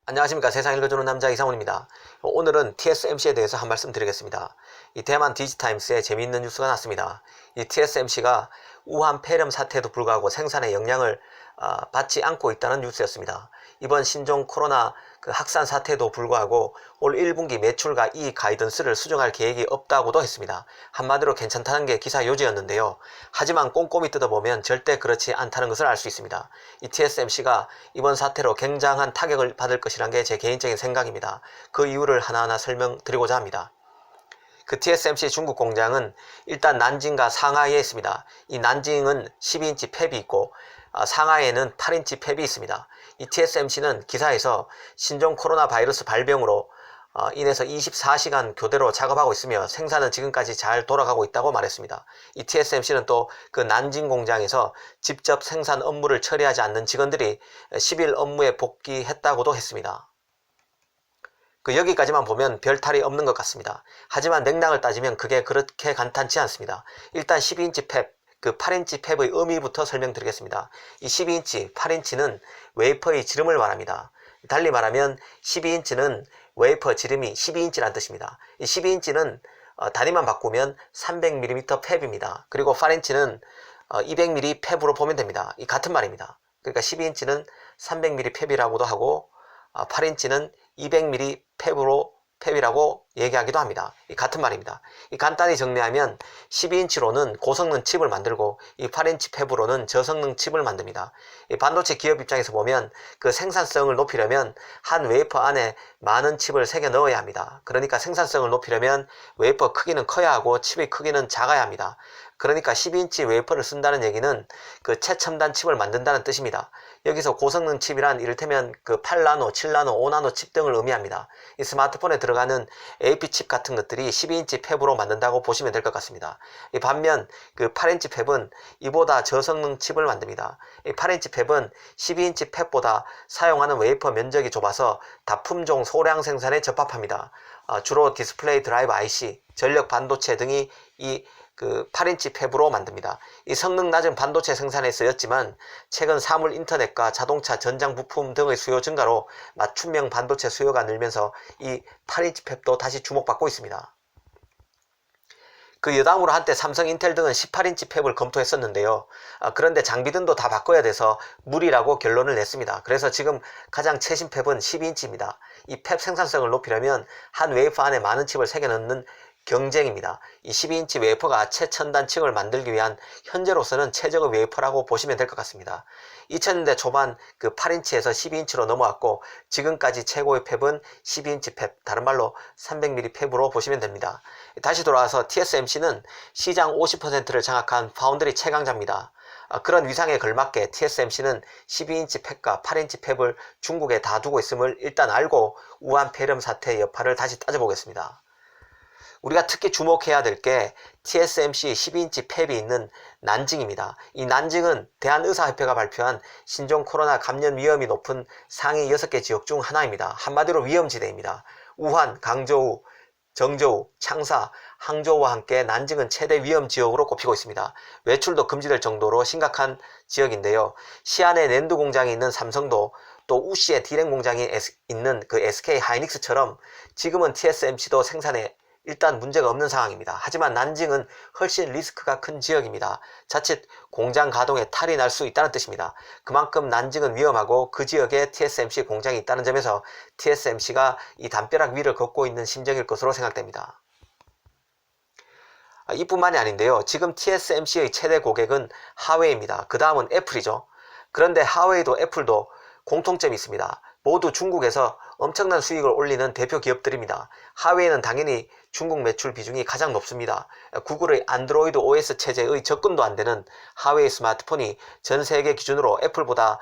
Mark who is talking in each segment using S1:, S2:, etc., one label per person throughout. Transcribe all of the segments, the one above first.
S1: 안녕하십니까. 세상 읽어주는 남자 이상훈입니다. 오늘은 TSMC에 대해서 한 말씀 드리겠습니다. 이 대만 디지타임스에 재미있는 뉴스가 났습니다. 이 TSMC가 우한 폐렴 사태에도 불구하고 생산에 영향을 받지 않고 있다는 뉴스였습니다. 이번 신종 코로나 확산 사태에도 불구하고 올 1분기 매출과 이익 가이던스를 수정할 계획이 없다고도 했습니다. 한마디로 괜찮다는 게 기사 요지였는데요. 하지만 꼼꼼히 뜯어보면 절대 그렇지 않다는 것을 알 수 있습니다. 이 TSMC가 이번 사태로 굉장한 타격을 받을 것이란 게 제 개인적인 생각입니다. 그 이유를 하나하나 설명드리고자 합니다. 그 TSMC 중국 공장은 일단 난징과 상하이에 있습니다. 이 난징은 12인치 팹이 있고 상하이에는 8인치 팹이 있습니다. 이 TSMC는 기사에서 신종 코로나 바이러스 발병으로 인해서 24시간 교대로 작업하고 있으며 생산은 지금까지 잘 돌아가고 있다고 말했습니다. 이 TSMC는 또 그 난징 공장에서 직접 생산 업무를 처리하지 않는 직원들이 10일 업무에 복귀했다고도 했습니다. 여기까지만 보면 별 탈이 없는 것 같습니다. 하지만 맥락을 따지면 그게 그렇게 간단치 않습니다. 일단 12인치 팹, 8인치 팹의 의미부터 설명드리겠습니다. 이 12인치, 8인치는 웨이퍼의 지름을 말합니다. 달리 말하면 12인치는 웨이퍼 지름이 12인치란 뜻입니다. 이 12인치는 단위만 바꾸면 300mm 팹입니다. 그리고 8인치는 200mm 팹으로 보면 됩니다. 이 같은 말입니다. 그러니까 12인치는 300mm 팹이라고도 하고 8인치는 200mm 팹이라고 얘기하기도 합니다. 이 같은 말입니다. 이 간단히 정리하면 12인치로는 고성능 칩을 만들고 이 8인치 팹으로는 저성능 칩을 만듭니다. 이 반도체 기업 입장에서 보면 그 생산성을 높이려면 한 웨이퍼 안에 많은 칩을 새겨 넣어야 합니다. 그러니까 생산성을 높이려면 웨이퍼 크기는 커야 하고 칩의 크기는 작아야 합니다. 그러니까 12인치 웨이퍼를 쓴다는 얘기는 그 최첨단 칩을 만든다는 뜻입니다. 여기서 고성능 칩이란 이를테면 8나노, 7나노, 5나노 칩 등을 의미합니다. 이 스마트폰에 들어가는 AP 칩 같은 것들이 12인치 팹으로 만든다고 보시면 될 것 같습니다. 반면 8인치 팹은 이보다 저성능 칩을 만듭니다. 8인치 팹은 12인치 팹보다 사용하는 웨이퍼 면적이 좁아서 다품종 소량 생산에 적합합니다. 주로 디스플레이 드라이브 IC, 전력 반도체 등이 이 8인치 팹으로 만듭니다. 이 성능 낮은 반도체 생산에 쓰였지만 최근 사물 인터넷과 자동차 전장 부품 등의 수요 증가로 맞춤형 반도체 수요가 늘면서 이 8인치 팹도 다시 주목받고 있습니다. 여담으로 한때 삼성, 인텔 등은 18인치 팹을 검토했었는데요. 그런데 장비 등도 다 바꿔야 돼서 무리라고 결론을 냈습니다. 그래서 지금 가장 최신 팹은 12인치입니다. 이 팹 생산성을 높이려면 한 웨이퍼 안에 많은 칩을 새겨 넣는 경쟁입니다. 이 12인치 웨이퍼가 최첨단 칩을 만들기 위한 현재로서는 최적의 웨이퍼라고 보시면 될 것 같습니다. 2000년대 초반 8인치에서 12인치로 넘어왔고 지금까지 최고의 팹은 12인치 팹, 다른 말로 300mm 팹으로 보시면 됩니다. 다시 돌아와서 TSMC는 시장 50%를 장악한 파운드리 최강자입니다. 그런 위상에 걸맞게 TSMC는 12인치 팹과 8인치 팹을 중국에 다 두고 있음을 일단 알고 우한 폐렴 사태의 여파를 다시 따져보겠습니다. 우리가 특히 주목해야 될 게 TSMC 12인치 팹이 있는 난징입니다. 이 난징은 대한의사협회가 발표한 신종 코로나 감염 위험이 높은 상위 6개 지역 중 하나입니다. 한마디로 위험지대입니다. 우한, 강저우, 정저우, 창사, 항저우와 함께 난징은 최대 위험 지역으로 꼽히고 있습니다. 외출도 금지될 정도로 심각한 지역인데요. 시안에 낸두 공장이 있는 삼성도 또 우시에 디램 공장이 있는 SK 하이닉스처럼 지금은 TSMC도 생산에 일단 문제가 없는 상황입니다. 하지만 난징은 훨씬 리스크가 큰 지역입니다. 자칫 공장 가동에 탈이 날 수 있다는 뜻입니다. 그만큼 난징은 위험하고 그 지역에 TSMC 공장이 있다는 점에서 TSMC가 이 담벼락 위를 걷고 있는 심정일 것으로 생각됩니다. 이뿐만이 아닌데요. 지금 TSMC의 최대 고객은 하웨이입니다. 그 다음은 애플이죠. 그런데 하웨이도 애플도 공통점이 있습니다. 모두 중국에서 엄청난 수익을 올리는 대표 기업들입니다. 하웨이는 당연히 중국 매출 비중이 가장 높습니다. 구글의 안드로이드 OS 체제의 접근도 안 되는 하웨이 스마트폰이 전 세계 기준으로 애플보다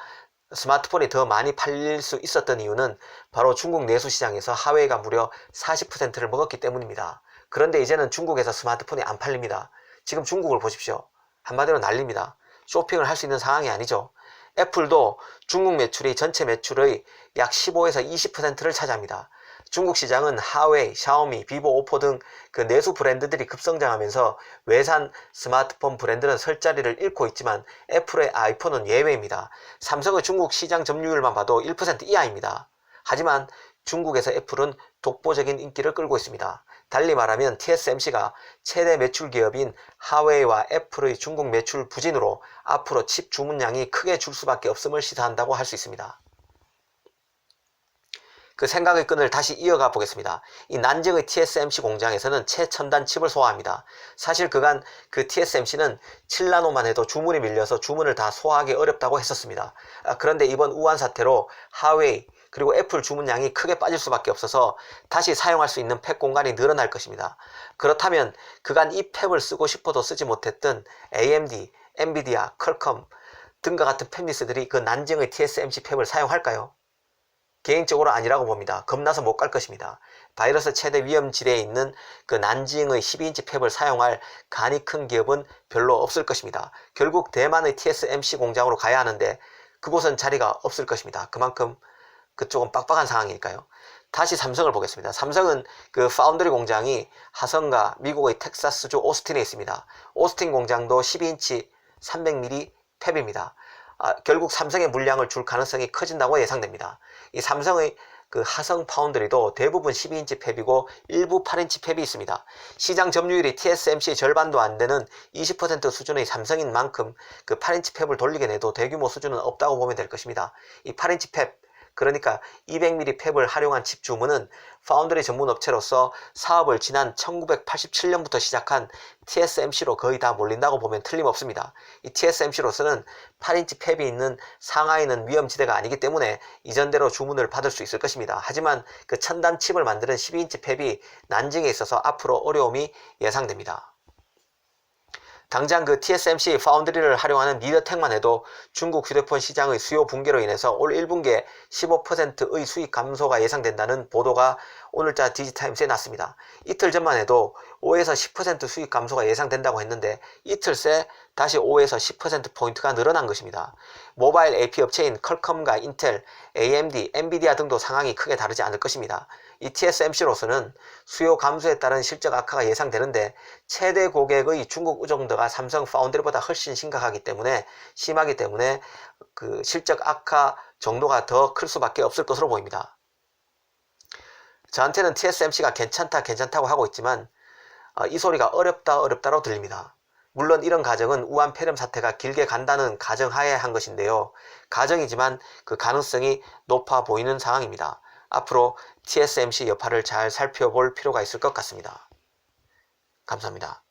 S1: 스마트폰이 더 많이 팔릴 수 있었던 이유는 바로 중국 내수 시장에서 하웨이가 무려 40%를 먹었기 때문입니다. 그런데 이제는 중국에서 스마트폰이 안 팔립니다. 지금 중국을 보십시오. 한마디로 난립니다. 쇼핑을 할 수 있는 상황이 아니죠. 애플도 중국 매출이 전체 매출의 약 15에서 20%를 차지합니다. 중국 시장은 하웨이, 샤오미, 비보, 오포 등 내수 브랜드들이 급성장하면서 외산 스마트폰 브랜드는 설 자리를 잃고 있지만 애플의 아이폰은 예외입니다. 삼성의 중국 시장 점유율만 봐도 1% 이하입니다. 하지만 중국에서 애플은 독보적인 인기를 끌고 있습니다. 달리 말하면 TSMC가 최대 매출 기업인 하웨이와 애플의 중국 매출 부진으로 앞으로 칩 주문량이 크게 줄 수밖에 없음을 시사한다고 할 수 있습니다. 그 생각의 끈을 다시 이어가 보겠습니다. 이 난징의 TSMC 공장에서는 최첨단 칩을 소화합니다. 사실 그간 그 TSMC는 7나노만 해도 주문이 밀려서 주문을 다 소화하기 어렵다고 했었습니다. 그런데 이번 우한 사태로 하웨이 그리고 애플 주문량이 크게 빠질 수밖에 없어서 다시 사용할 수 있는 팹 공간이 늘어날 것입니다. 그렇다면 그간 이 팹을 쓰고 싶어도 쓰지 못했던 AMD, 엔비디아, 퀄컴 등과 같은 팹리스들이 그 난징의 TSMC 팹을 사용할까요? 개인적으로 아니라고 봅니다. 겁나서 못 갈 것입니다. 바이러스 최대 위험지대에 있는 그 난징의 12인치 팹을 사용할 간이 큰 기업은 별로 없을 것입니다. 결국 대만의 TSMC 공장으로 가야 하는데 그곳은 자리가 없을 것입니다. 그만큼 그쪽은 빡빡한 상황이니까요. 다시 삼성을 보겠습니다. 삼성은 그 파운드리 공장이 화성과 미국의 텍사스주 오스틴에 있습니다. 오스틴 공장도 12인치 300mm 팹입니다. 결국 삼성의 물량을 줄 가능성이 커진다고 예상됩니다. 이 삼성의 그 하성 파운드리도 대부분 12인치 팹이고 일부 8인치 팹이 있습니다. 시장 점유율이 TSMC의 절반도 안 되는 20% 수준의 삼성인 만큼 그 8인치 팹을 돌리게 내도 대규모 수준은 없다고 보면 될 것입니다. 이 8인치 팹, 그러니까 200mm 팹을 활용한 칩 주문은 파운드리 전문 업체로서 사업을 지난 1987년부터 시작한 TSMC로 거의 다 몰린다고 보면 틀림없습니다. 이 TSMC로서는 8인치 팹이 있는 상하이는 위험지대가 아니기 때문에 이전대로 주문을 받을 수 있을 것입니다. 하지만 그 첨단 칩을 만드는 12인치 팹이 난징에 있어서 앞으로 어려움이 예상됩니다. 당장 그 TSMC 파운드리를 활용하는 미디어텍만 해도 중국 휴대폰 시장의 수요 붕괴로 인해서 올 1분기에 15%의 수익 감소가 예상된다는 보도가 오늘자 디지타임스에 났습니다. 이틀 전만 해도 5에서 10% 수익 감소가 예상된다고 했는데 이틀 새 다시 5에서 10%포인트가 늘어난 것입니다. 모바일 AP 업체인 퀄컴과 인텔, AMD, 엔비디아 등도 상황이 크게 다르지 않을 것입니다. 이 TSMC로서는 수요 감소에 따른 실적 악화가 예상되는데 최대 고객의 중국 의존도가 삼성 파운드리보다 훨씬 심하기 때문에 그 실적 악화 정도가 더 클 수밖에 없을 것으로 보입니다. 저한테는 TSMC가 괜찮다고 하고 있지만 이 소리가 어렵다로 들립니다. 물론 이런 가정은 우한 폐렴 사태가 길게 간다는 가정하에 한 것인데요. 가정이지만 그 가능성이 높아 보이는 상황입니다. 앞으로 TSMC 여파를 잘 살펴볼 필요가 있을 것 같습니다. 감사합니다.